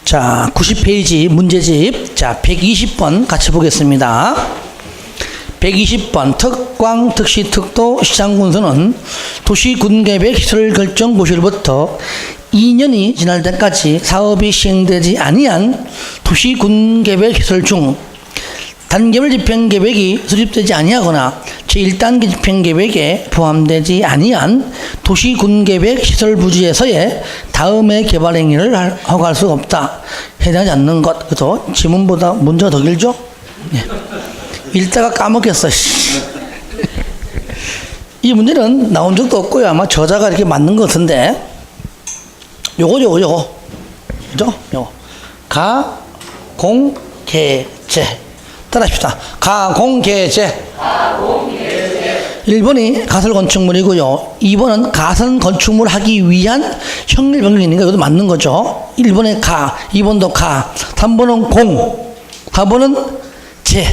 자, 90페이지 문제집. 자, 120번 같이 보겠습니다. 120번 특광, 특시, 특도, 시장군수는 도시군계획 시설 결정 고시로부터 2년이 지날 때까지 사업이 시행되지 아니한 도시군계획 시설 중 단계별 집행계획이 수립되지 아니하거나 제1단계 집행계획에 포함되지 아니한 도시군계획 시설 부지에서의 다음의 개발 행위를 허가할 수 없다. 해당하지 않는 것. 그래서 지문보다 문제가 더 길죠? 네. 읽다가 까먹겠어. 이 문제는 나온 적도 없고요. 아마 저자가 이렇게 맞는 것 같은데 요거 그죠? 요거 가공개제 따라합시다. 가공개제 1번이 가설 건축물이고요. 2번은 가설 건축물 하기 위한 형질 변경이니까 이것도 맞는 거죠. 1번에 가, 2번도 가, 3번은 공, 4번은 제,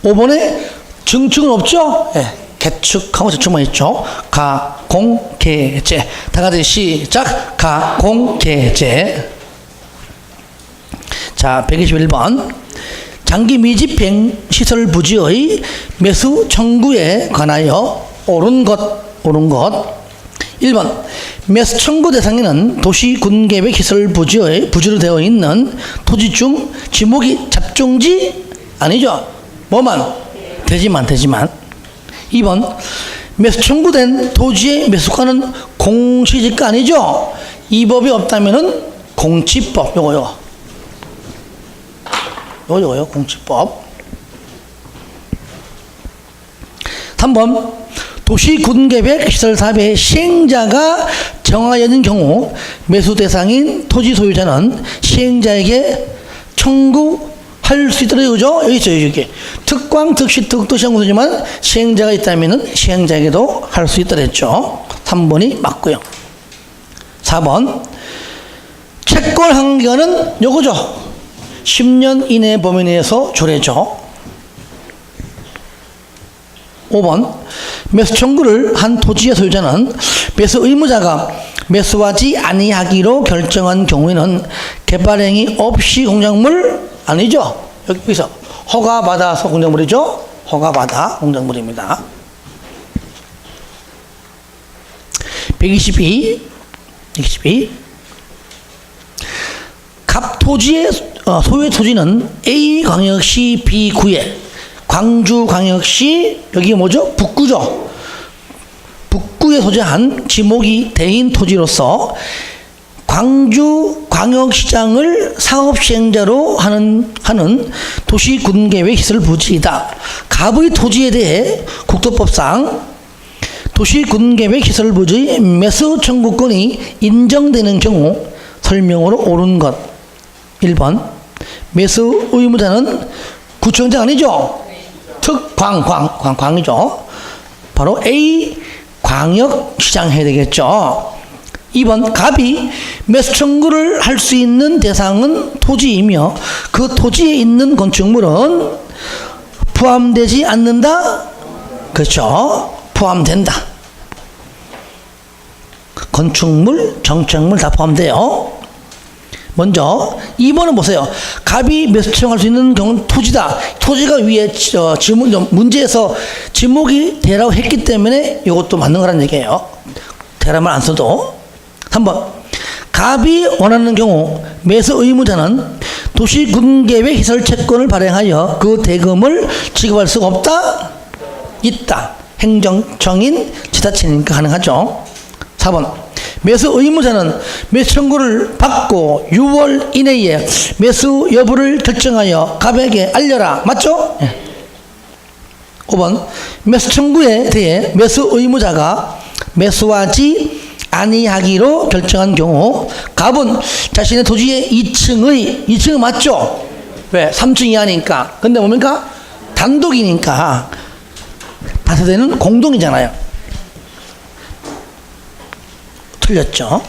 5번에 증축은 없죠? 네. 개축하고 저축만 있죠. 가공개제. 다 같이 시작. 가공개제. 자, 121번. 장기 미집행 시설 부지의 매수 청구에 관하여 옳은 것. 1번. 매수 청구 대상에는 도시군계획 시설 부지로 되어 있는 토지 중 지목이 잡종지 아니죠. 뭐만? 되지만. 2번. 매수 청구된 토지의 매수가는 공시지가 아니죠. 이 법이 없다면은 공지법. 요거요, 공지법. 3번. 도시군계획 시설사업의 시행자가 정하여진 경우 매수 대상인 토지 소유자는 시행자에게 청구할 수 있도록, 그죠? 여기 있어요, 여기. 특광, 특시, 특도 시행군수지만 시행자가 있다면은 시행자에게도 할 수 있도록 했죠. 3번이 맞고요. 4번. 채권한 기간은 요거죠. 10년 이내 범위 내에서 조례죠. 5번. 매수 청구를 한 토지의 소유자는 매수 의무자가 매수하지 아니하기로 결정한 경우에는 개발행위 없이 공작물 아니죠. 여기서 허가받아서 공작물이죠. 허가받아 공작물입니다. 122. 갑 토지의 소유의 토지는 A광역시 B9에 광주광역시 여기 뭐죠? 북구죠. 북구에 소재한 지목이 대인 토지로서 광주광역시장을 사업시행자로 하는 도시군계획 시설 부지이다. 갑의 토지에 대해 국토법상 도시군계획 시설 부지 매수 청구권이 인정되는 경우 설명으로 옳은 것. 1번. 매수 의무자는 구청장 아니죠? 광이죠. 바로 A 광역시장 해야 되겠죠. 2번. 갑이 매수 청구를 할 수 있는 대상은 토지이며 그 토지에 있는 건축물은 포함되지 않는다. 그렇죠. 포함된다. 건축물, 정책물 다 포함돼요. 먼저 2번은 보세요. 갑이 매수 청구할 수 있는 경우는 토지다. 토지가 위에 문제에서 지목이 되라고 했기 때문에 이것도 맞는 거라는 얘기예요. 되라면 안 써도. 3번. 갑이 원하는 경우 매수 의무자는 도시군계획 시설 채권을 발행하여 그 대금을 지급할 수가 없다. 있다. 행정청인 지자체니까 가능하죠. 4번. 매수 의무자는 매수 청구를 받고 6월 이내에 매수 여부를 결정하여 갑에게 알려라. 맞죠? 네. 5번. 매수 청구에 대해 매수 의무자가 매수하지 아니하기로 결정한 경우 갑은 자신의 토지의 2층은 맞죠? 왜? 3층 이하니까. 근데 뭡니까? 단독이니까 다세대는 공동이잖아요. 틀렸죠.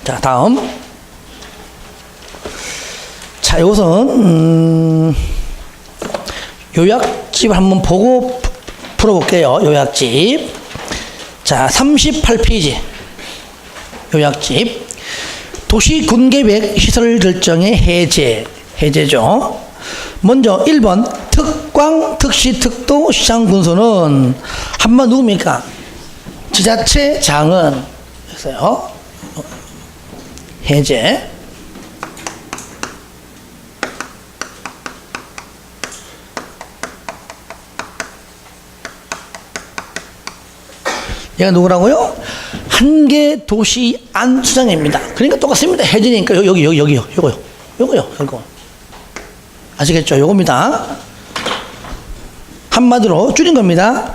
자, 다음. 자, 이것은 요약집을 한번 보고 풀어볼게요. 요약집. 자, 38페이지. 요약집. 도시 군계획 시설 결정의 해제죠. 먼저 1번 특광, 특시, 특도, 시장, 군수는 한번 누굽니까? 지자체 장은 했어요. 해제. 얘가 누구라고요? 한계 도시 안 수장입니다. 그러니까 똑같습니다. 해제니까 요거요. 이거. 아시겠죠? 요겁니다. 한마디로 줄인 겁니다.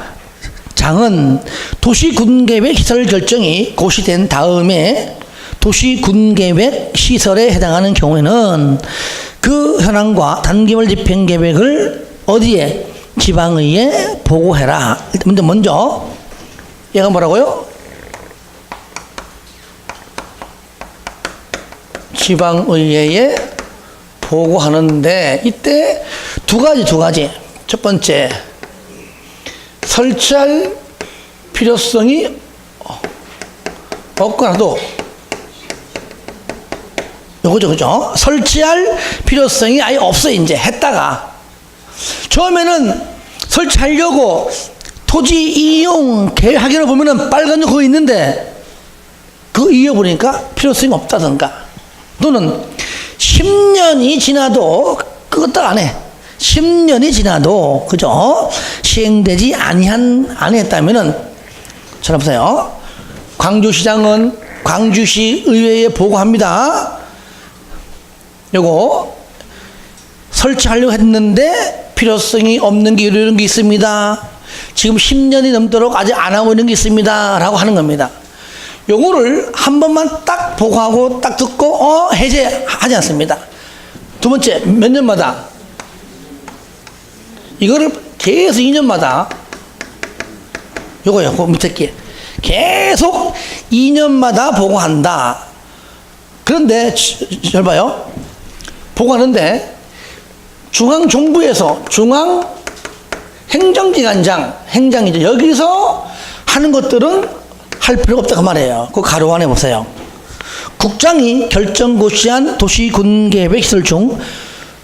장은 도시군계획 시설 결정이 고시된 다음에 도시군계획 시설에 해당하는 경우에는 그 현황과 단기별 집행계획을 어디에? 지방의회에 보고해라. 먼저 얘가 뭐라고요? 지방의회에 보고하는데 이때 두 가지. 첫 번째, 설치할 필요성이 없거나도 요거죠, 그죠? 설치할 필요성이 아예 없어. 이제 했다가 처음에는 설치하려고 토지 이용 계획하기로 보면은 빨간 거 그거 있는데 그거 이어보니까 필요성이 없다던가, 또는 10년이 지나도 그것도 안 해. 10년이 지나도, 그죠? 시행되지 안 했다면은, 잘 보세요. 광주시장은 광주시 의회에 보고합니다. 요거, 설치하려고 했는데 필요성이 없는 게 이런 게 있습니다. 지금 10년이 넘도록 아직 안 하고 있는 게 있습니다. 라고 하는 겁니다. 요거를 한 번만 딱 보고하고 딱 듣고 해제하지 않습니다. 두 번째, 몇 년마다 이거를 계속 2년마다 요거요. 그 밑에 게 계속 2년마다 보고한다. 그런데 잘 봐요. 보고하는데 중앙정부에서 중앙행정기관장, 행장이죠. 여기서 하는 것들은 할 필요가 없다 그 말이에요. 그 가로 안에 보세요. 국장이 결정 고시한 도시군계획 시설 중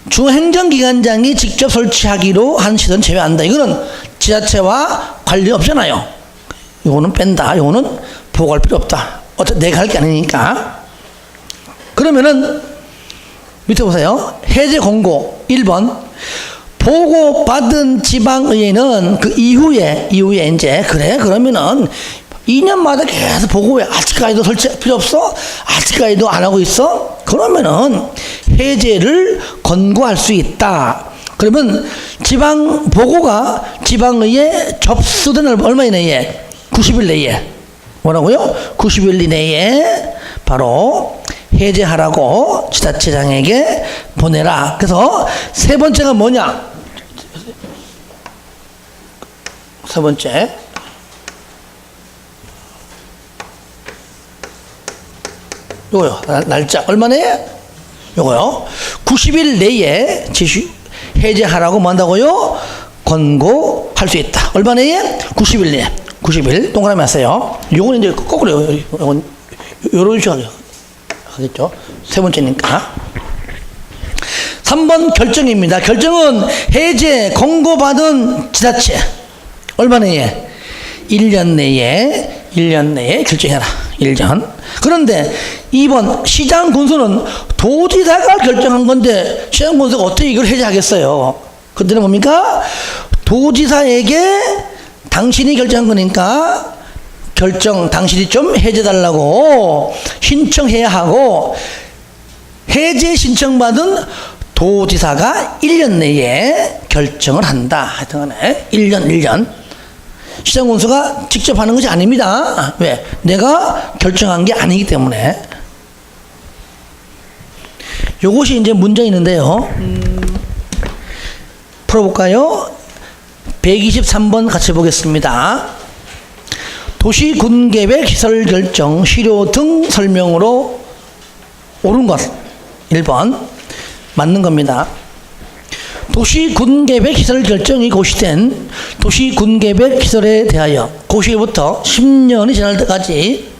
중앙행정기관장이 직접 설치하기로 한 시설은 제외한다. 이거는 지자체와 관련 없잖아요. 이거는 뺀다. 이거는 보고할 필요 없다. 어차피 내가 할 게 아니니까. 그러면은 밑에 보세요. 해제 공고 1번. 보고받은 지방의회는 그 이후에 이제 그래 그러면은 2년마다 계속 보고해. 아직까지도 설치 필요 없어? 아직까지도 안 하고 있어? 그러면은 해제를 권고할 수 있다. 그러면 보고가 지방의회 접수된 얼마 이내에? 90일 내에. 뭐라고요? 90일 이내에 바로 해제하라고 지자체장에게 보내라. 그래서 세 번째가 뭐냐? 세 번째. 요거요. 날짜 얼마네? 요거요. 90일 내에 해제하라고 뭐 한다고요? 권고할 수 있다. 얼마 내에? 90일 내에. 90일. 동그라미 하세요. 요거는 이제 거꾸로 요건 요런 식으로 하겠죠. 세 번째니까. 3번 결정입니다. 결정은 해제 권고받은 지자체 얼마 내에? 1년 내에 결정해라. 1년. 그런데 2번 시장 군수는 도지사가 결정한 건데 시장 군수가 어떻게 이걸 해제하겠어요? 그때는 뭡니까? 도지사에게 당신이 결정한 거니까 당신이 좀 해제달라고 신청해야 하고, 해제 신청받은 도지사가 1년 내에 결정을 한다. 하여튼 간에 1년. 시장 군수가 직접 하는 것이 아닙니다. 왜? 내가 결정한 게 아니기 때문에. 요것이 이제 문제 있는데요. 풀어볼까요? 123번 같이 보겠습니다. 도시군계획 시설 결정 시료 등 설명으로 옳은 것 1번 맞는 겁니다. 도시군계획 시설 결정이 고시된 도시군계획 시설에 대하여 고시부터 10년이 지날 때까지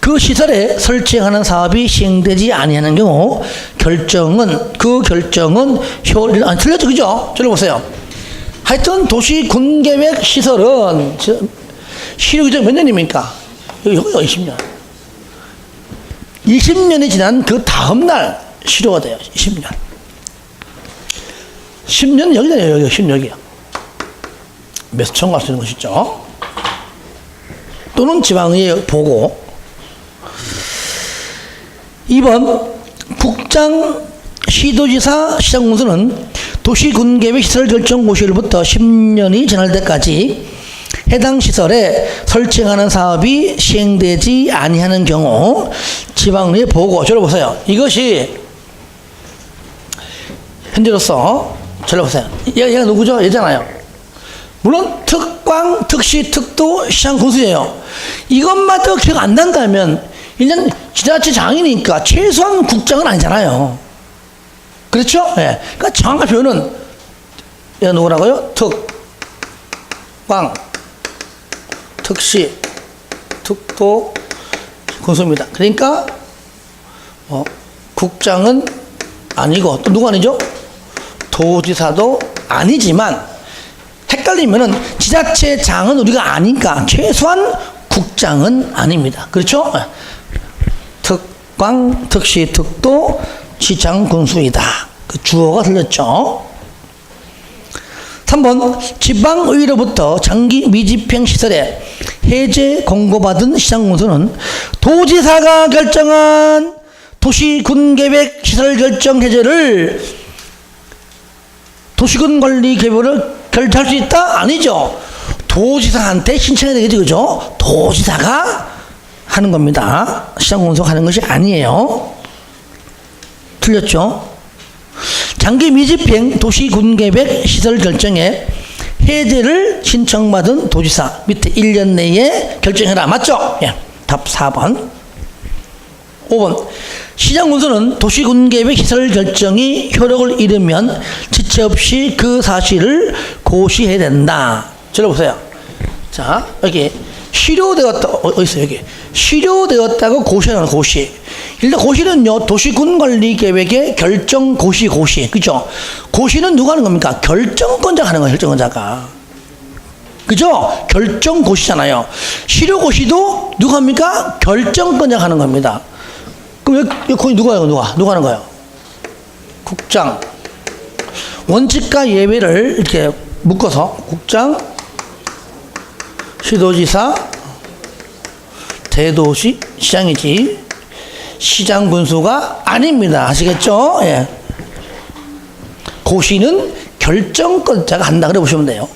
그 시설에 설치하는 사업이 시행되지 아니하는 경우 결정은 틀렸죠, 그죠? 저를 보세요. 하여튼 도시 군계획 시설은 실효 기준 몇 년입니까? 여기가 20년. 20년이 지난 그 다음 날 실효가 돼요. 20년. 10년 여기잖아요. 여기 10년 여기야. 매수 청구할 수 있는 것이죠. 또는 지방의회 보고. 2번 국장, 시도지사, 시장군수는 도시군계획 시설 결정 고시일부터 10년이 지날 때까지 해당 시설에 설치하는 사업이 시행되지 아니하는 경우 지방의회 보고. 저를 보세요. 이것이 현재로서 저를 보세요. 얘가 누구죠? 얘잖아요. 물론 특광, 특시, 특도, 시장군수예요. 이것만 더 기억 안 난다면 일단 지자체장이니까 최소한 국장은 아니잖아요. 그렇죠? 예. 그러니까 정확한 표현은 얘가 누구라고요? 특광, 특시, 특도, 군수입니다. 그러니까 국장은 아니고 또 누구 아니죠? 도지사도 아니지만 헷갈리면은 지자체장은 우리가 아니까 최소한 국장은 아닙니다. 그렇죠? 특광, 특시, 특도, 시장, 군수이다. 그 주어가 틀렸죠. 3번 지방의회로부터 장기 미집행 시설에 해제 공고받은 시장군수는 도지사가 결정한 도시군계획 시설 결정 해제를 도시군관리계획을 결정할 수 있다? 아니죠. 도지사한테 신청해야 되겠죠. 그죠? 도지사가 하는 겁니다. 시장군수가 하는 것이 아니에요. 틀렸죠? 장기 미집행 도시군계획 시설 결정에 해제를 신청받은 도지사 밑에 1년 내에 결정해라. 맞죠? 예. 답 4번. 5번 시장군수는 도시군계획 시설 결정이 효력을 잃으면 지체 없이 그 사실을 고시해야 된다. 저를 보세요. 자, 여기 실효되었다. 어디 있어요? 여기 실효되었다고 고시하는 고시. 일단 고시는요, 도시군관리계획의 결정 고시. 그죠? 고시는 누가 하는 겁니까? 결정권자가 하는 거예요. 결정권자가. 그죠? 결정 고시잖아요. 실효 고시도 누가 합니까? 결정권자가 하는 겁니다. 그럼 여기 누가 하는 거예요? 누가 하는 거예요? 국장. 원칙과 예외를 이렇게 묶어서 국장, 시도지사, 대도시, 시장이지 시장 군수가 아닙니다. 아시겠죠? 예. 고시는 결정권자가 한다. 그래 보시면 돼요.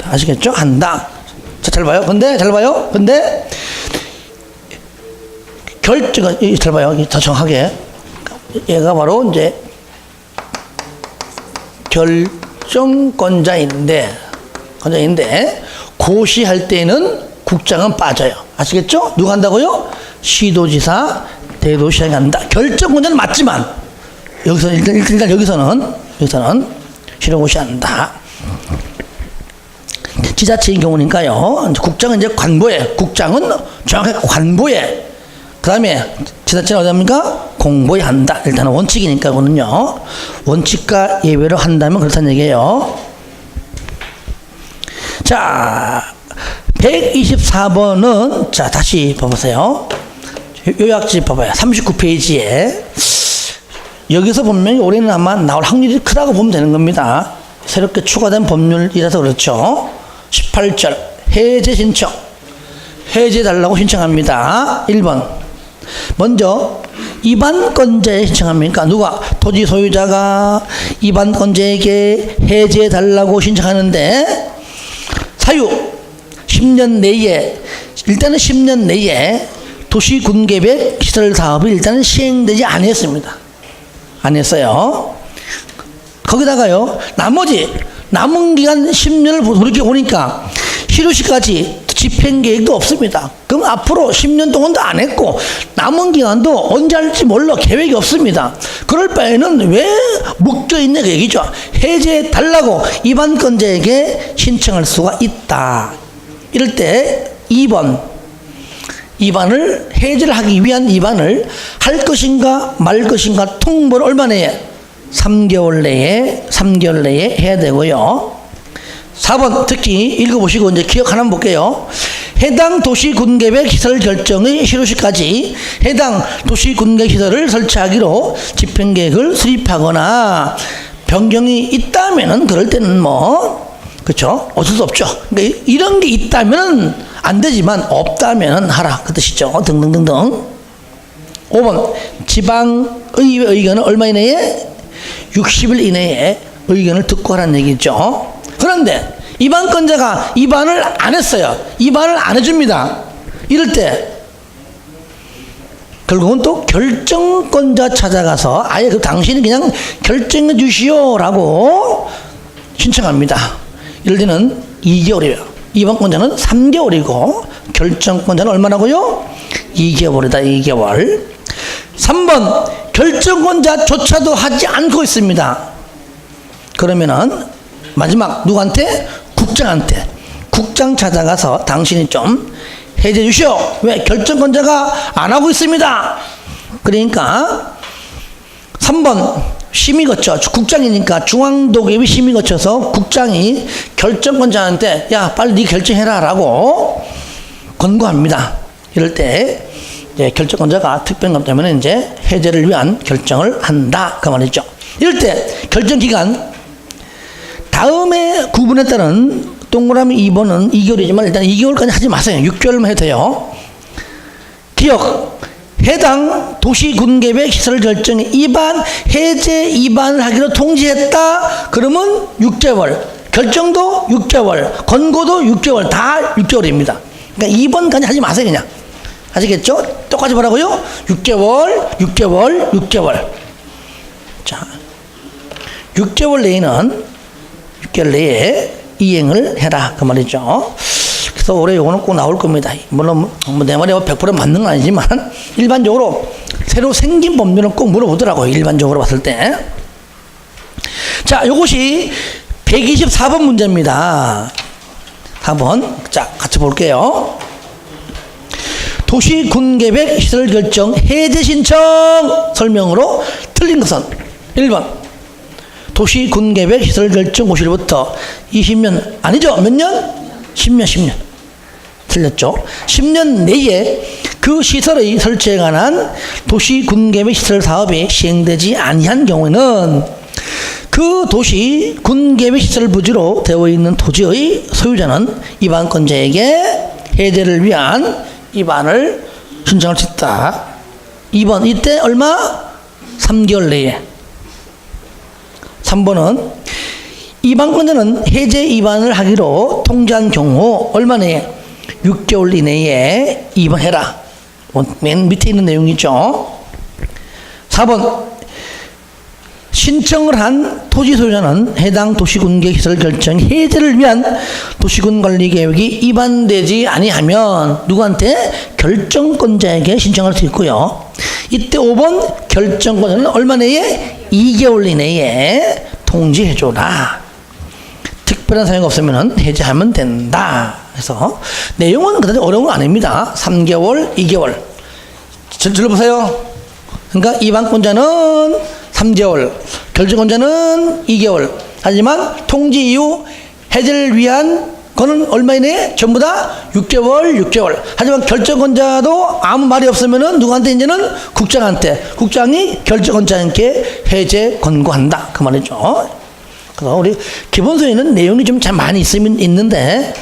아시겠죠? 한다. 자, 잘 봐요. 근데 잘 봐요. 더 정확하게. 얘가 바로 이제 결정권자인데 고시할 때는 국장은 빠져요. 아시겠죠? 누가 한다고요? 시도지사, 대도시장이 한다. 결정권자는 맞지만 일단 여기서는 실효고시 한다. 지자체인 경우니까요. 국장은 이제 관보에, 국장은 정확하게 관보에, 그 다음에 지자체는 어디합니까? 공보에 한다. 일단은 원칙이니까 그거는요. 원칙과 예외로 한다면 그렇다는 얘기예요. 자, 124번은 자 다시 봐보세요. 요약집 봐봐요. 39페이지에 여기서 분명히 올해는 아마 나올 확률이 크다고 보면 되는 겁니다. 새롭게 추가된 법률이라서 그렇죠. 18절 해제 신청. 해제 달라고 신청합니다. 1번 먼저 이반권자에 신청합니까? 누가? 토지 소유자가 이반권자에게 해제 달라고 신청하는데 사유 10년 내에 일단은 10년 내에 도시군계획 시설 사업이 일단은 시행되지 않았습니다. 안 했어요. 거기다가요 남은 기간 10년을 돌이켜 보니까 실효시까지 집행계획도 없습니다. 그럼 앞으로 10년 동안도 안 했고 남은 기간도 언제 할지 몰라 계획이 없습니다. 그럴 바에는 왜 묶여있냐 그 얘기죠. 해제 달라고 이반권자에게 신청할 수가 있다. 이럴 때 2번 입안을 해제를 하기 위한 입안을 할 것인가 말 것인가 통보를 얼마 내에? 3개월 내에 해야 되고요. 4번 특히 읽어보시고 이제 기억 하나 볼게요. 해당 도시 군계획 시설 결정의 실효시까지 해당 도시 군계획 시설을 설치하기로 집행계획을 수립하거나 변경이 있다면은 그럴 때는 뭐 그렇죠, 어쩔 수 없죠. 그러니까 이런 게 있다면은 안 되지만 없다면은 하라 그 뜻이죠. 등등등등. 5번 지방의회 의견은 얼마 이내에? 60일 이내에 의견을 듣고 하라는 얘기죠. 그런데 입안권자가 입안을 안 했어요. 입안을 안 해줍니다. 이럴 때 결국은 또 결정권자 찾아가서 아예 그 당신이 그냥 결정해 주시오라고 신청합니다. 이럴 때는 2개월이에요. 입안권자는 3개월이고 결정권자는 얼마나고요? 2개월이다. 2개월. 3번 결정권자조차도 하지 않고 있습니다. 그러면은 마지막 누구한테? 국장한테. 국장 찾아가서 당신이 좀 해제 주시오. 왜? 결정권자가 안 하고 있습니다. 그러니까 3번 심의 거쳐. 국장이니까 중앙도계위 심의 거쳐서 국장이 결정권자한테 야 빨리 네 결정해라 라고 권고합니다. 이럴 때 이제 결정권자가 특별감 때문에 이제 해제를 위한 결정을 한다 그 말이죠. 이럴 때 결정기간 다음에 구분에 따른 동그라미 2번은 2개월이지만 일단 2개월까지 하지 마세요. 6개월만 해도 돼요. 기억. 해당 도시군계획 시설 결정에 해제 입안을 하기로 통지했다. 그러면 6개월. 결정도 6개월. 권고도 6개월. 다 6개월입니다. 그러니까 2번까지 하지 마세요. 그냥. 아시겠죠? 똑같이 뭐라고요? 6개월. 자, 6개월 내에 이행을 해라 그 말이죠. 그래서 올해 요거는 꼭 나올 겁니다. 물론 내 말이 100% 맞는 건 아니지만 일반적으로 새로 생긴 법률은 꼭 물어보더라고요. 일반적으로 봤을 때. 자, 요것이 124번 문제입니다. 4번. 자, 같이 볼게요. 도시군계획 시설 결정 해제 신청 설명으로 틀린 것은 1번 도시군계획 시설 결정 고시로부터 20년 아니죠? 몇 년? 10년 틀렸죠. 10년 내에 그 시설의 설치에 관한 도시군계획 시설 사업이 시행되지 아니한 경우에는 그 도시 군계획 시설 부지로 되어 있는 토지의 소유자는 입안권자에게 해제를 위한 입안을 신청할 수 있다. 2번 이때 얼마? 3개월 내에. 3번은 입안권자는 해제 입안을 하기로 통지한 경우 얼마 내에? 6개월 이내에 입안해라. 맨 밑에 있는 내용이죠. 4번 신청을 한 토지 소유자는 해당 도시군계획 시설 결정 해제를 위한 도시군관리계획이 입안되지 아니하면 누구한테? 결정권자에게 신청할 수 있고요. 이때 5번 결정권자는 얼마 내에? 2개월 이내에 통지해줘라. 특별한 사유가 없으면 해제하면 된다. 그래서 내용은 그다지 어려운 건 아닙니다. 3개월, 2개월. 들어보세요. 그러니까 입안권자는 3개월, 결정권자는 2개월. 하지만 통지 이후 해제를 위한 거는 얼마 이내에? 전부 다 6개월. 하지만 결정권자도 아무 말이 없으면은 누구한테 이제는 국장한테. 국장이 결정권자에게 해제 권고한다. 그 말이죠. 그래서 우리 기본서에는 내용이 좀 잘 많이 있는데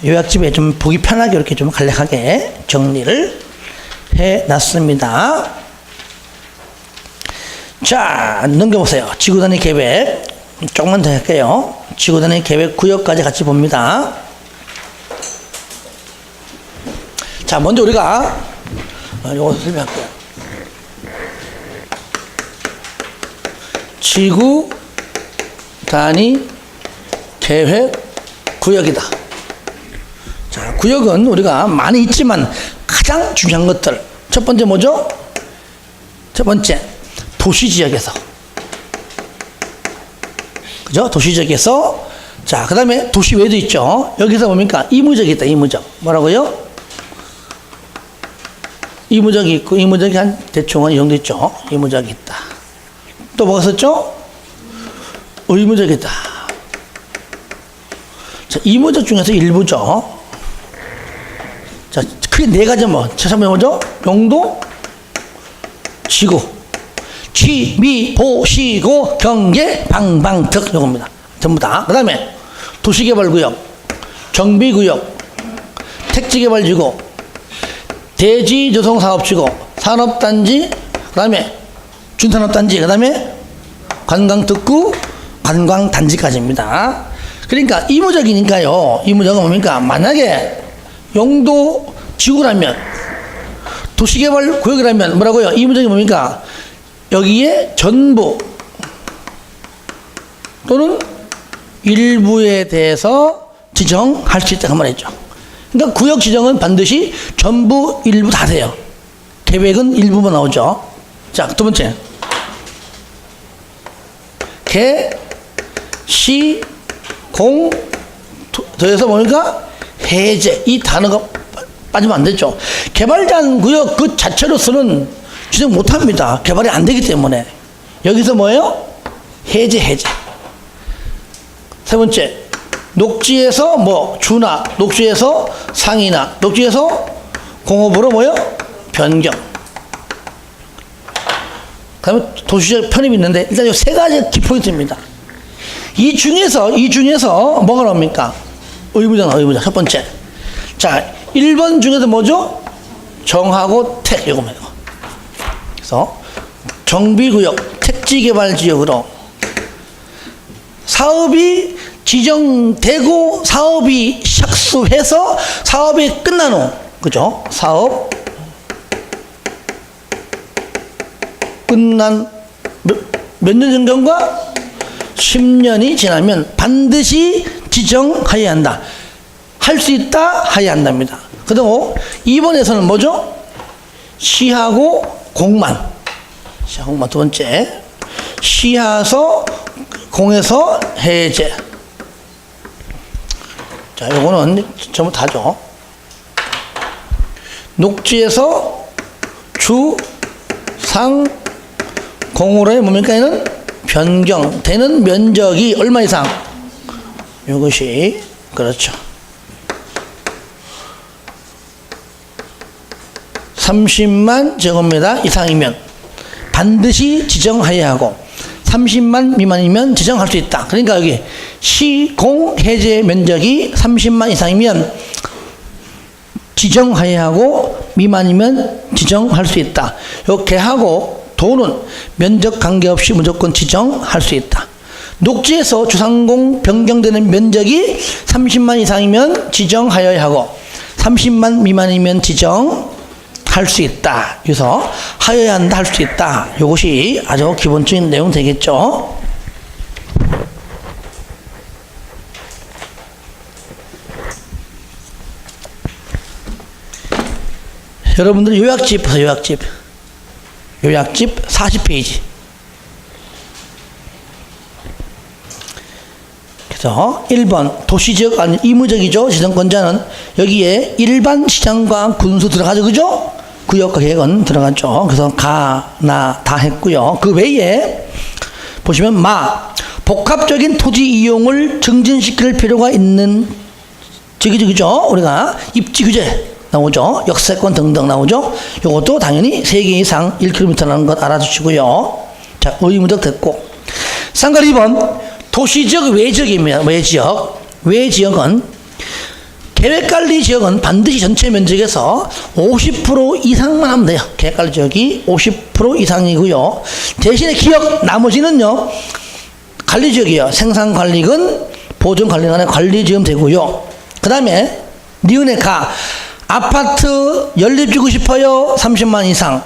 요약집에 좀 보기 편하게 이렇게 좀 간략하게 정리를 해 놨습니다. 자, 넘겨보세요. 지구단위 계획. 조금만 더 할게요. 지구단위 계획 구역까지 같이 봅니다. 자, 먼저 우리가 이거 설명할게요. 지구 단위 계획 구역이다. 자, 구역은 우리가 많이 있지만 가장 중요한 것들. 첫 번째 뭐죠? 첫 번째 도시지역에서. 그죠? 도시지역에서. 자, 그 다음에 도시 외에도 있죠. 여기서 뭡니까? 이무적이 있다. 이무적. 뭐라고요? 이무적이 있고, 이무적이 한 대충 이 정도 있죠. 이무적이 있다. 또 뭐가 썼죠? 의무적이 있다. 자, 이무적 중에서 일부죠. 자, 크게 네 가지 뭐. 자, 한번 해보죠. 용도, 지구, 취, 미, 보, 시, 고, 경계, 방, 방, 득. 요겁니다. 전부 다. 그 다음에 도시개발구역, 정비구역, 택지개발지구, 대지조성사업지구, 산업단지, 그 다음에 준산업단지, 그 다음에 관광특구, 관광단지까지입니다. 그러니까 이무적이니까요. 이무적은 뭡니까? 만약에 용도 지구라면, 도시개발구역이라면 뭐라고요? 이무적이 뭡니까? 여기에 전부 또는 일부에 대해서 지정할 수 있다 그 말이죠. 그러니까 구역 지정은 반드시 전부 일부 다 돼요. 계획은 일부만 나오죠. 자, 두 번째. 개, 시, 공, 더해서 뭡니까? 해제. 이 단어가 빠지면 안 되죠. 개발단 구역 그 자체로서는 지정 못 합니다. 개발이 안 되기 때문에. 여기서 뭐예요? 해제, 해제. 세 번째. 녹지에서 뭐 주나, 녹지에서 상이나, 녹지에서 공업으로 뭐요? 변경. 그 다음에 도시적 편입이 있는데 일단 이 세 가지 키포인트입니다. 이 중에서 뭐가 나옵니까? 의무잖아, 의무자. 첫 번째. 자, 1번 중에서 뭐죠? 정하고 택, 이겁니다. 그래서 정비구역, 택지개발지역으로 사업이 지정되고 사업이 착수해서 사업이 끝난 후, 그죠? 사업 끝난 몇 년 정도인가? 10년이 지나면 반드시 지정하여야 한다. 할 수 있다, 하여야 한답니다. 그리고 2번에서는 뭐죠? 시하고 공만. 시하고 공만 두 번째. 시하서 공에서 해제. 자, 요거는 전부 다죠. 녹지에서 주, 상, 공으로의 뭡니까? 얘는 변경되는 면적이 얼마 이상? 이것이, 그렇죠. 30만 제곱미터 이상이면 반드시 지정하여야 하고 30만 미만이면 지정할 수 있다. 그러니까 여기 시공 해제 면적이 30만 이상이면 지정하여야 하고 미만이면 지정할 수 있다. 이렇게 하고 도는 면적 관계없이 무조건 지정할 수 있다. 녹지에서 주상공 변경되는 면적이 30만 이상이면 지정하여야 하고 30만 미만이면 지정할 수 있다. 그래서 하여야 한다, 할 수 있다. 이것이 아주 기본적인 내용 되겠죠. 여러분들 요약집 보세요. 요약집 40페이지. 그래서 1번 도시지역 아니 의무적이죠. 지정권자는 여기에 일반 시장과 군수 들어가죠. 그죠? 구역과 계획은 들어갔죠. 그래서 가, 나 다 했고요. 그 외에 보시면 복합적인 토지 이용을 증진시킬 필요가 있는 그죠? 우리가 입지 규제 나오죠. 역세권 등등 나오죠. 이것도 당연히 3개 이상 1km라는 것 알아두시고요. 자, 의무적 됐고. 상관 2번 도시지역 외지역입니다. 외지역은 계획관리 지역은 반드시 전체 면적에서 50% 이상만 하면 돼요. 계획관리 지역이 50% 이상이고요. 대신에 기억 나머지는요. 관리지역이에요. 생산관리군, 보존관리관의 관리지역 되고요. 그 다음에 니은의 아파트 연립 짓고 싶어요. 30만 이상.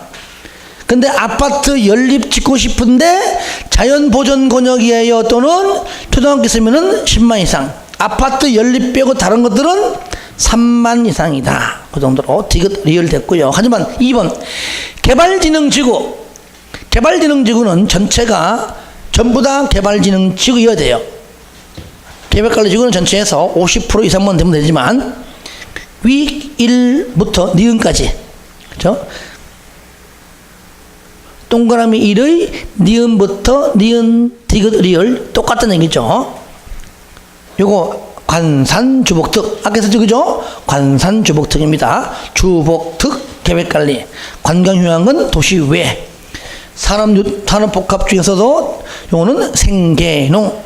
근데 아파트 연립 짓고 싶은데 자연보전권역이에요. 또는 초등학교 있으면은 10만 이상. 아파트 연립 빼고 다른 것들은 3만 이상이다. 그 정도로 디귿 리얼 됐고요. 하지만 2번 개발진흥지구. 개발진흥지구는 전체가 전부 다 개발진흥지구여야 돼요. 계획관리지구는 전체에서 50% 이상만 되면 되지만 위 1부터 니은까지, 그렇죠? 동그라미 1의 니은부터 니은, 디귿, 리을 똑같은 얘기죠. 요거 관산 주복특 아까 했었죠, 그죠? 관산 주복특입니다. 주복특 계획관리 관광휴양은 도시 외 산업복합 중에서도 요거는 생계농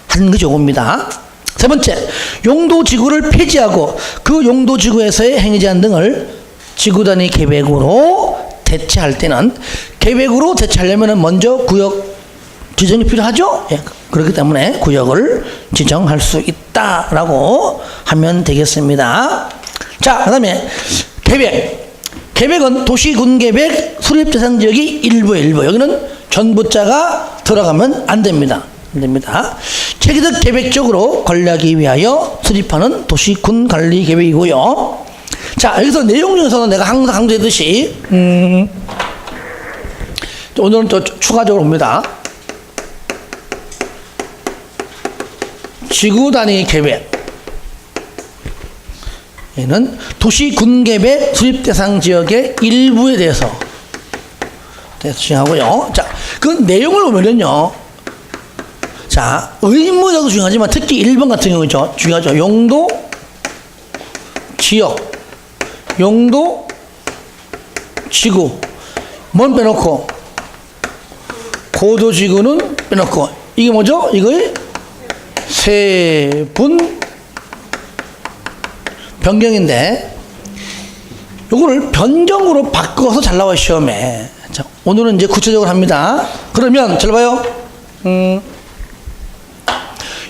하는 것이 요겁니다. 세 번째, 용도지구를 폐지하고 그 용도지구에서의 행위제한 등을 지구단위 계획으로 대체할 때는 계획으로 대체하려면 먼저 구역 지정이 필요하죠. 예, 그렇기 때문에 구역을 지정할 수 있다라고 하면 되겠습니다. 자, 그 다음에 계획은 도시군계획 수립대상지역이 일부 여기는 전부자가 들어가면 안 됩니다. 체계적 계획적으로 관리하기 위하여 수립하는 도시군관리계획이고요. 자, 여기서 내용 중에서는 내가 항상 강조했듯이 오늘은 또 추가적으로 봅니다. 지구단위 계획. 얘는 도시군계획 수립대상 지역의 일부에 대해서 지정하고요. 자, 그 내용을 보면요. 자, 의무자도 중요하지만 특히 1번 같은 경우죠. 중요하죠. 용도, 지역, 용도, 지구. 뭔 빼놓고? 고도지구는 빼놓고. 이게 뭐죠? 이거의 세분 변경인데, 요거를 변경으로 바꿔서 잘 나와요, 시험에. 자, 오늘은 이제 구체적으로 합니다. 그러면, 잘 봐요.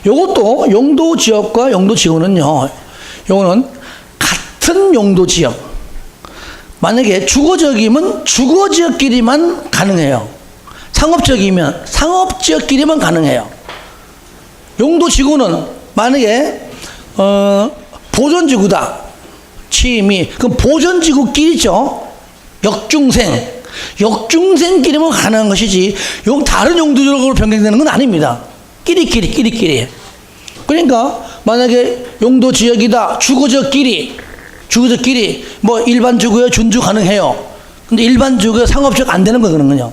요것도 용도 지역과 용도 지구는요, 요거는 같은 용도 지역. 만약에 주거지역이면 주거지역끼리만 가능해요. 상업지역이면 상업지역끼리만 가능해요. 용도 지구는 만약에, 보존지구다. 취미. 그럼 보존지구끼리죠. 역중생끼리만 가능한 것이지, 다른 용도지역으로 변경되는 건 아닙니다. 끼리끼리. 그러니까 만약에 용도 지역이다, 주거지역끼리 뭐 일반 주거에 준주 가능해요. 근데 일반 주거에 상업지역 안 되는 거거든요.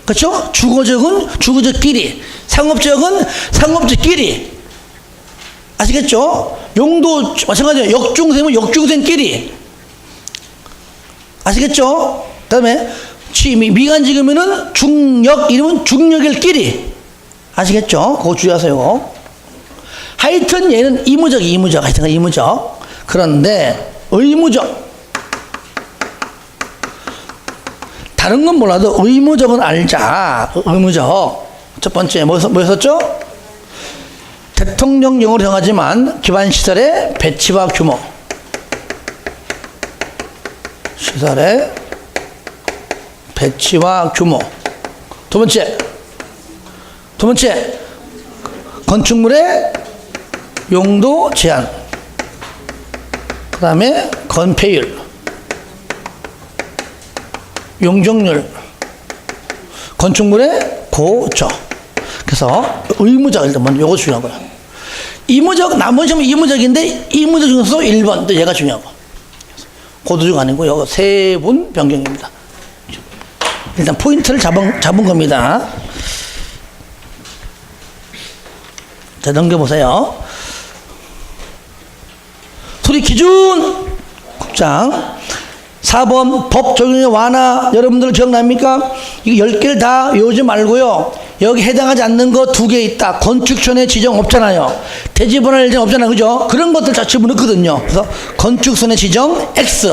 그렇죠? 주거지역은 주거지역끼리, 상업지역은 상업지역끼리. 아시겠죠? 용도 마찬가지예요. 역중생은 역중생끼리. 아시겠죠? 그다음에 미간지구면은 중역 이름은 중역일끼리. 아시겠죠? 그거 주의하세요. 하여튼 얘는 이무적. 하여튼 이무적. 그런데 의무적. 다른 건 몰라도 의무적은 알자. 의무적. 첫 번째 뭐였었죠? 대통령령으로 정하지만 기반시설의 배치와 규모. 시설의 배치와 규모. 두 번째, 건축물의 용도 제한. 그 다음에 건폐율, 용적률, 건축물의 고조. 그래서 의무적, 일단 먼저 요거 중요하고요. 이무적, 나머지는 이무적인데, 이무적 중에서도 1번, 또 얘가 중요하고. 고도지가 아니고, 요거 세분 변경입니다. 일단 포인트를 잡은 겁니다. 자, 넘겨보세요. 수립 기준 국장 4번 법 적용의 완화. 여러분들 기억납니까? 이거 10개를 다 외우지 말고요, 여기 해당하지 않는 거 2개 있다. 건축선의 지정 없잖아요. 대지분할 예정 없잖아요. 그죠? 그런 것들 다 집어넣거든요. 그래서 건축선의 지정 X,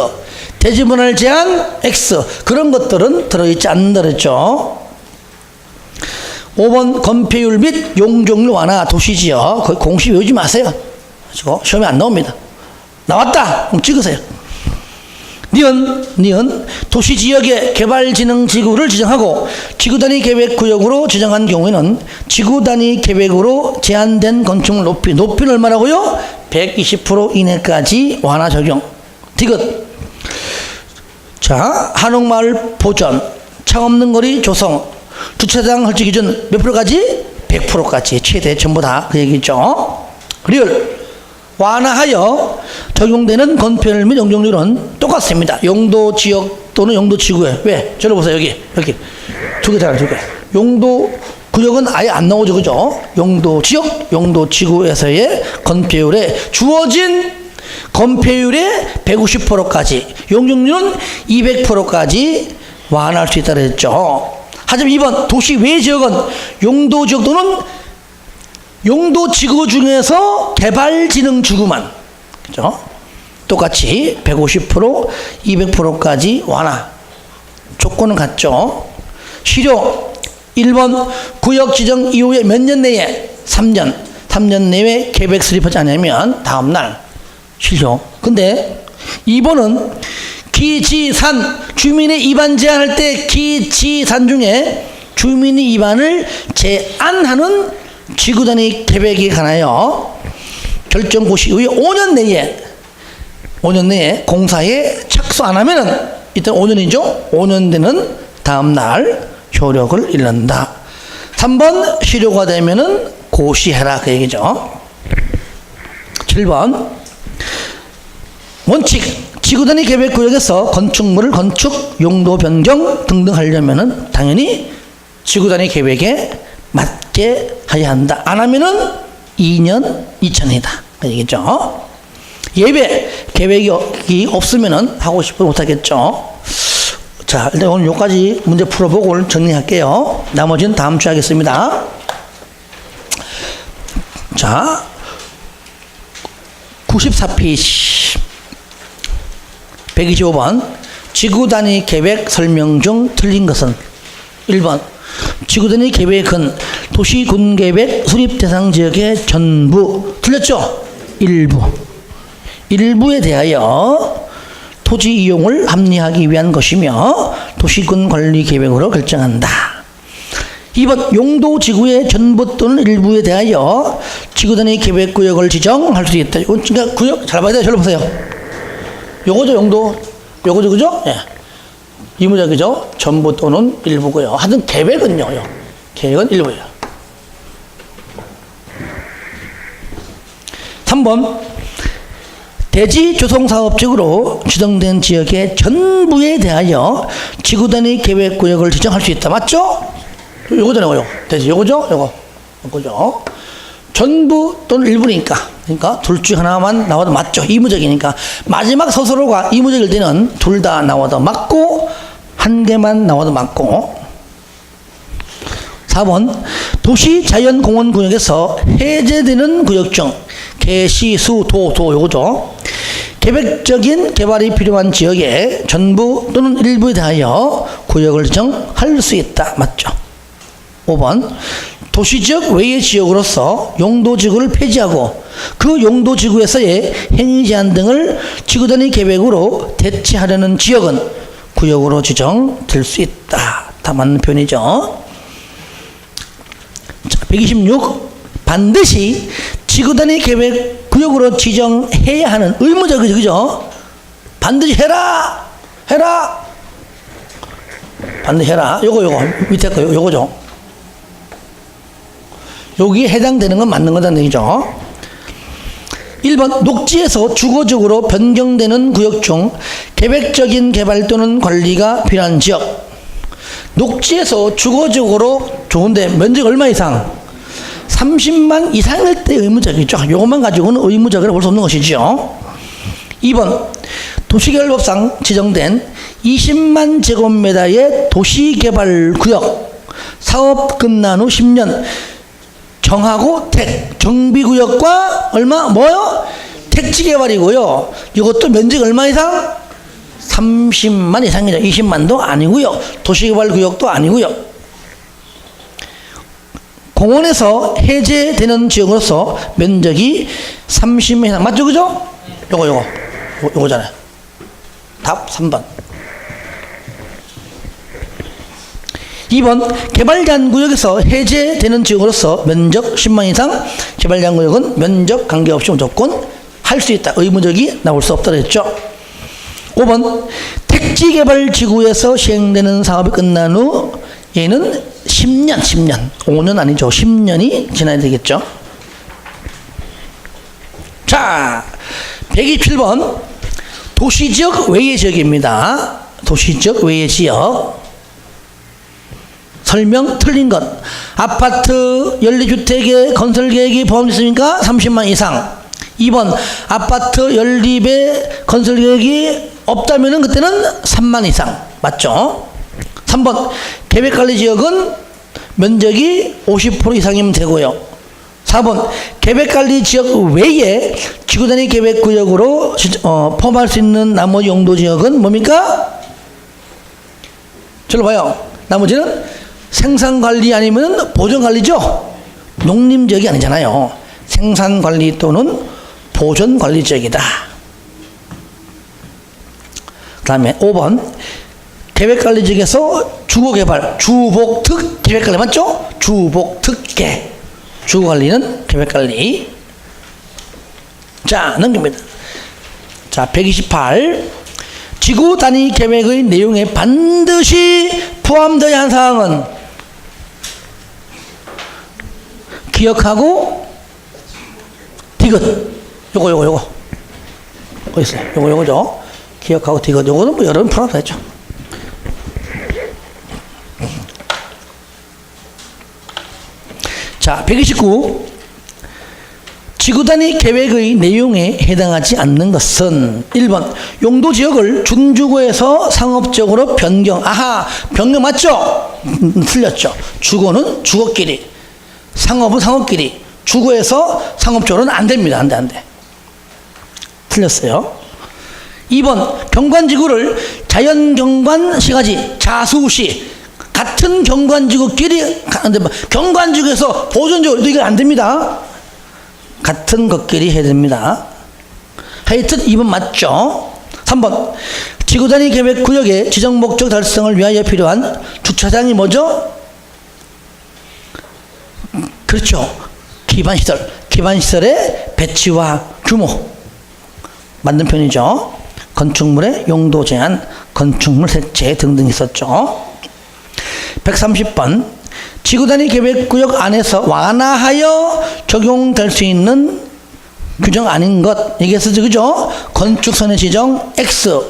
대지분할 제한 X, 그런 것들은 들어있지 않는다 그랬죠. 5번 건폐율 및 용적률 완화 도시지역. 거의 공식 외우지 마세요. 시험에 안 나옵니다. 나왔다! 그럼 찍으세요. 니은 도시지역의 개발진흥지구를 지정하고 지구단위 계획구역으로 지정한 경우에는 지구단위 계획으로 제한된 건축물 높이는 얼마라고요? 120% 이내까지 완화 적용. 디귿. 자, 한옥마을 보전, 창없는 거리 조성, 주차장 설치 기준 몇 프로까지? 100%까지 최대 전부 다 그 얘기죠. 리을. 완화하여 적용되는 건폐율 및 용적률은 똑같습니다. 용도 지역 또는 용도 지구에. 왜? 저를 보세요. 여기 두 개잖아요. 두 개. 용도 구역은 아예 안 나오죠. 그죠? 용도 지역, 용도 지구에서의 건폐율에 주어진 건폐율의 150%까지, 용적률은 200%까지 완화할 수 있다 그랬죠. 하지만 2번 도시 외 지역은 용도 지역 또는 용도 지구 중에서 개발진흥 지구만, 그죠? 똑같이 150%, 200%까지 완화. 조건은 같죠. 실효 1번 구역 지정 이후에 몇 년 내에 3년 내에 계획 수립하지 않으면 다음날 실효. 근데 2번은 기지산 주민의 입안 제한할 때 기지산 중에 주민의 입안을 제한하는 지구 단위 계획에 관하여 결정 고시 이후에 5년 내에 공사에 착수 안 하면은 일단 5년이죠. 5년 되는 다음 날 효력을 잃는다. 3번 실효가 되면은 고시해라 그 얘기죠. 7번 원칙 지구 단위 계획 구역에서 건축물을 건축 용도 변경 등등 하려면은 당연히 지구 단위 계획에 맞게 해야 한다. 안 하면은 2년 2천이다 그 얘기죠. 예배 계획이 없으면은 하고 싶어도 못하겠죠. 자, 일단 오늘 여기까지 문제 풀어보고 오늘 정리할게요. 나머지는 다음 주에 하겠습니다. 자, 94페이지 125번 지구 단위 계획 설명 중 틀린 것은 1번 지구 단위 계획은 도시군 계획 수립 대상 지역의 전부. 틀렸죠? 일부에 대하여 토지 이용을 합리화하기 위한 것이며 도시군 관리 계획으로 결정한다. 2번 용도 지구의 전부 또는 일부에 대하여 지구 단위 계획 구역을 지정할 수 있다. 이건 그러니까 구역 잘 봐야 돼요. 저를 보세요. 요거죠, 용도. 요거죠, 그죠? 예. 이 문제 그죠? 전부 또는 일부고요. 하여튼 계획은요. 계획은 일부예요. 3번 대지 조성 사업적으로 지정된 지역의 전부에 대하여 지구 단위 계획 구역을 지정할 수 있다. 맞죠? 요거잖아요. 대지 요거죠? 요거죠. 전부 또는 일부니까. 그러니까 둘 중 하나만 나와도 맞죠. 이무적이니까. 마지막 서술어가 이무적일 때는 둘 다 나와도 맞고 한 개만 나와도 맞고. 4번 도시자연공원구역에서 해제되는 구역 중 개, 시, 수, 도 요거죠. 계획적인 개발이 필요한 지역의 전부 또는 일부에 대하여 구역을 지정할 수 있다. 맞죠? 5번 도시지역 외의 지역으로서 용도지구를 폐지하고 그 용도지구에서의 행위제한 등을 지구단위 계획으로 대체하려는 지역은 구역으로 지정될 수 있다. 다 맞는 표현이죠. 자, 126 반드시 지구단위 계획 구역으로 지정해야 하는 의무적이죠. 그죠? 반드시 해라. 반드시 해라. 요거 밑에 거 요거죠. 여기에 해당되는 건 맞는 거다는 얘기죠. 1번 녹지에서 주거적으로 변경되는 구역 중 계획적인 개발 또는 관리가 필요한 지역. 녹지에서 주거적으로 좋은데 면적 얼마 이상? 30만 이상일 때 의무적이죠. 이것만 가지고는 의무적이라고 볼 수 없는 것이죠. 2번 도시개발법상 지정된 20만 제곱미터의 도시개발구역 사업 끝난 후 10년 정하고 정비구역과 얼마? 뭐요? 택지개발이고요. 이것도 면적 얼마 이상? 30만 이상이죠. 20만도 아니고요. 도시개발구역도 아니고요. 공원에서 해제되는 지역으로서 면적이 30만 이상. 맞죠? 그죠? 요거잖아요. 답 3번. 2번 개발 제한 구역에서 해제되는 지역으로서 면적 10만 이상 개발 제한 구역은 면적 관계없이 무조건 할 수 있다. 의무적이 나올 수 없다 그랬죠. 5번 택지 개발 지구에서 시행되는 사업이 끝난 후 얘는 10년 5년 아니죠. 10년이 지나야 되겠죠. 자, 127번 도시지역 외의 지역입니다. 도시적 외의 지역. 설명 틀린 것. 아파트 연립주택의 건설 계획이 포함됐습니까? 30만 이상. 2번 아파트 연립의 건설 계획이 없다면 그때는 3만 이상. 맞죠? 3번 계획관리지역은 면적이 50% 이상이면 되고요. 4번 계획관리지역 외에 지구단위 계획구역으로 포함할 수 있는 나머지 용도지역은 뭡니까? 저로 봐요. 나머지는 생산관리 아니면 보존관리죠. 농림지역이 아니잖아요. 생산관리 또는 보존관리지역이다. 그 다음에 5번 계획관리지역에서 주거개발, 주복특 계획관리 맞죠? 주복특계. 주거관리는 계획관리. 자, 넘깁니다. 자, 128. 지구단위 계획의 내용에 반드시 포함되어야 한 사항은 기억하고 디귿. 요거. 어디 있어요? 요거죠? 기억하고 디귿. 요거는 뭐 여러분 풀어도 되죠. 자, 129. 지구단위 계획의 내용에 해당하지 않는 것은 1번 용도지역을 준주거에서 상업적으로 변경. 아하, 변경 맞죠? 틀렸죠. 주거는 주거끼리, 상업은 상업끼리, 주거에서 상업적으로는 안 됩니다. 안 돼. 틀렸어요. 2번 경관지구를 자연경관 시가지, 자수시 같은 경관지구끼리, 경관지구에서 보존지구 이거 안 됩니다. 같은 것끼리 해야 됩니다. 하여튼 2번 맞죠? 3번 지구단위 계획구역의 지정 목적 달성을 위하여 필요한 주차장이 뭐죠? 그렇죠. 기반시설. 기반시설의 배치와 규모. 맞는 편이죠. 건축물의 용도 제한, 건축물 색채 등등 있었죠. 130번 지구단위 계획구역 안에서 완화하여 적용될 수 있는 규정 아닌 것 얘기했었죠. 그죠? 건축선의 지정 X,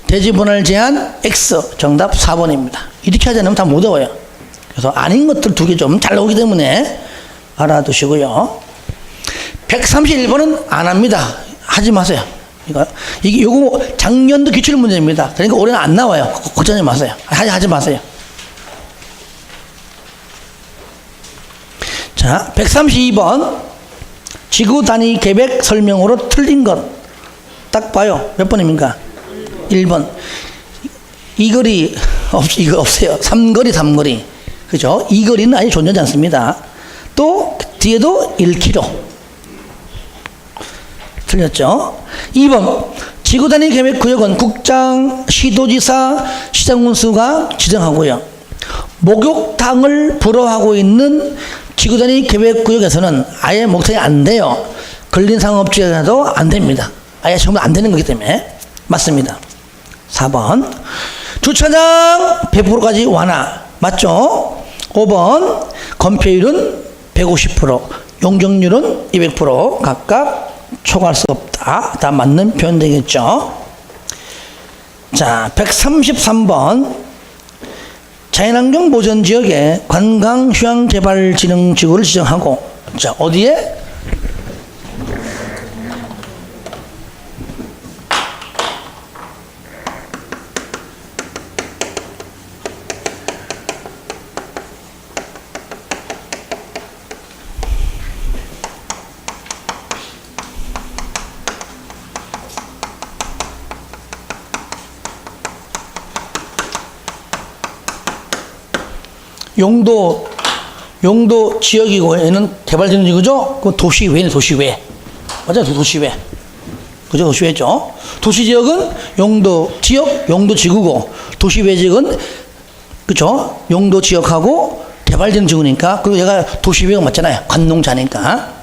대지분할 제한 X. 정답 4번입니다. 이렇게 하지 않으면 다 못 외워요. 그래서 아닌 것들 두 개 좀 잘 나오기 때문에 알아두시고요. 131번은 안 합니다. 하지 마세요. 요거 작년도 기출 문제입니다. 그러니까 올해는 안 나와요. 걱정하지 마세요. 하지 마세요. 자, 132번 지구 단위 계획 설명으로 틀린 것. 딱 봐요. 몇 번입니까? 1번. 이 거리 이거 없어요. 삼거리. 그죠? 이 거리는 아예 존재하지 않습니다. 또 뒤에도 1km. 틀렸죠? 2번 지구 단위 계획 구역은 국장, 시도지사, 시장군수가 지정하고요. 목욕탕을 불허하고 있는 지구단위 계획구역에서는 아예 목욕탕이 안 돼요. 근린 상업지역에도 안 됩니다. 아예 전부 안 되는 거기 때문에 맞습니다. 4번 주차장 100%까지 완화 맞죠? 5번 건폐율은 150%, 용적률은 200% 각각 초과할 수 없다. 다 맞는 표현 되겠죠. 자, 133번 자연환경 보전지역에 관광휴양개발진흥지구를 지정하고, 자, 어디에? 용도 지역이고 얘는 개발진흥지구죠? 그 도시외는 도시외. 맞아요, 도시외. 그죠, 도시외죠. 도시지역은 용도지역, 용도지구고 도시외지역은 그죠, 용도지역하고 개발진흥지구니까. 그리고 얘가 도시외가 맞잖아요. 관농자니까.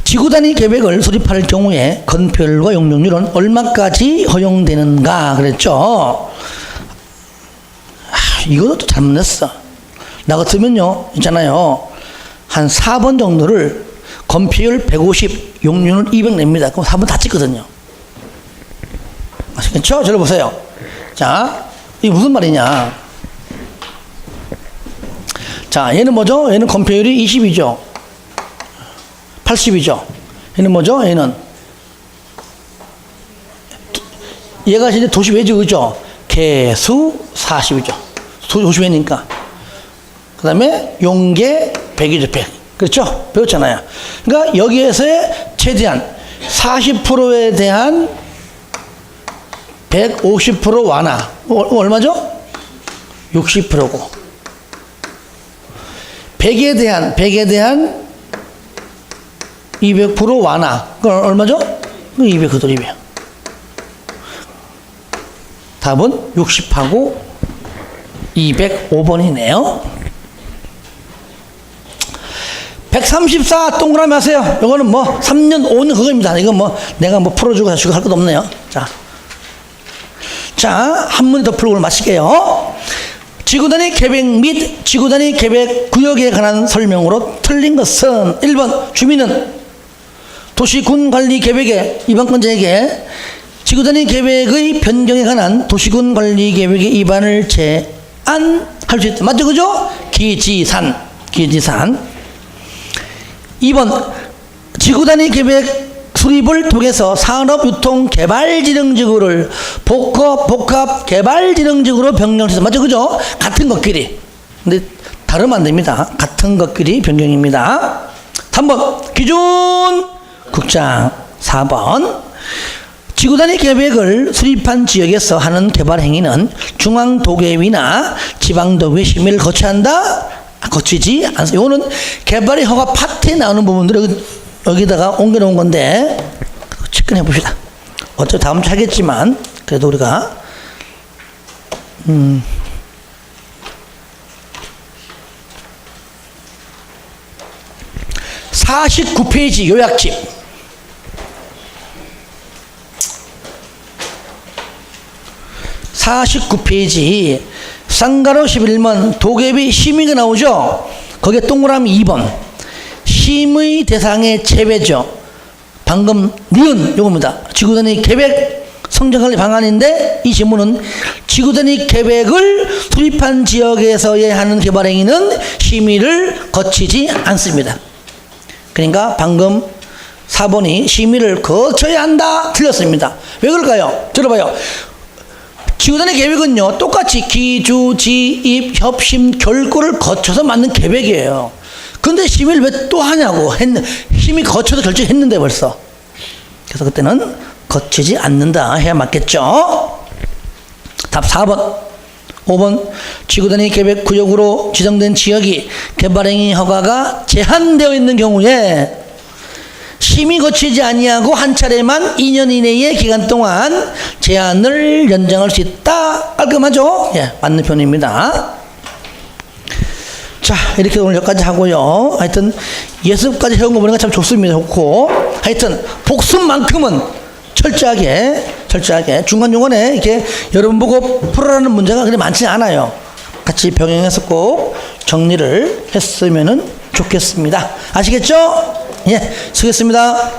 지구단위 계획을 수립할 경우에 건폐율과 용적률은 얼마까지 허용되는가 그랬죠. 이것도 또 잘못 냈어. 나 같으면요, 있잖아요. 한 4번 정도를 건폐율 150, 용률 200 냅니다. 그럼 4번 다 찍거든요. 아시겠죠? 저를 보세요. 자, 이게 무슨 말이냐. 자, 얘는 뭐죠? 얘는 건폐율이 20이죠. 80이죠. 얘는 뭐죠? 얘는. 얘가 이제 도시 외지의죠. 개수 40이죠. 도시 외니까. 그 다음에 용계 100이죠, 100. 그렇죠? 배웠잖아요. 그러니까 여기에서의 최대한 40%에 대한 150% 완화. 얼마죠? 60%고. 100에 대한 200% 완화. 그건 얼마죠? 200 그대로예요. 답은 60하고 205번이네요. 134 동그라미 하세요. 이거는 뭐 3년 5년 그거입니다. 이건 뭐 내가 뭐 풀어주고 해주고 할 것도 없네요. 자, 한 문제 더 풀고 마칠게요. 지구단위 계획 및 지구단위 계획 구역에 관한 설명으로 틀린 것은 1번 주민은 도시군 관리 계획에 이번 건제에게 지구단위 계획의 변경에 관한 도시군 관리 계획의 위반을 제안할 수 있다. 맞죠? 그죠? 기지산. 2번 지구단위 계획 수립을 통해서 산업유통개발진흥지구를 복합개발진흥지구로 변경해서 맞죠? 그죠? 같은 것끼리. 근데 다르면 안 됩니다. 같은 것끼리 변경입니다. 3번 기준 국장. 4번 지구단위 계획을 수립한 지역에서 하는 개발 행위는 중앙도계위나 지방도계 심의를 거치지 않습니다. 이거는 개발의 허가 파트에 나오는 부분들을 여기다가 옮겨놓은 건데 체크해 봅시다. 어차피 다음 주 하겠지만 그래도 우리가 49페이지 요약집. 쌍가로 11번 도계비 심의가 나오죠. 거기에 동그라미 2번 심의 대상의 제외죠. 방금 니은 요겁니다. 지구단위 계획 성장관리 방안인데 이 질문은 지구단위 계획을 수립한 지역에서의 하는 개발 행위는 심의를 거치지 않습니다. 그러니까 방금 4번이 심의를 거쳐야 한다 틀렸습니다. 왜 그럴까요? 들어봐요. 지구단위 계획은요 똑같이 기주, 지입, 협심, 결구를 거쳐서 만든 계획이에요. 근데 심의를 왜 또 하냐고. 심의 거쳐서 결정했는데 벌써. 그래서 그때는 거치지 않는다 해야 맞겠죠. 답 4번. 5번 지구단위 계획 구역으로 지정된 지역이 개발행위 허가가 제한되어 있는 경우에 심의 거치지 아니하고 한 차례만 2년 이내의 기간 동안 제한을 연장할 수 있다. 깔끔하죠? 예, 맞는 표현입니다. 자, 이렇게 오늘 여기까지 하고요. 하여튼 예습까지 해온 거 보니까 참 좋습니다. 좋고. 하여튼 복습만큼은 철저하게 중간중간에 이렇게 여러분 보고 풀어라는 문제가 그렇게 많지 않아요. 같이 병행해서 꼭 정리를 했으면 좋겠습니다. 아시겠죠? 예, 수고했습니다.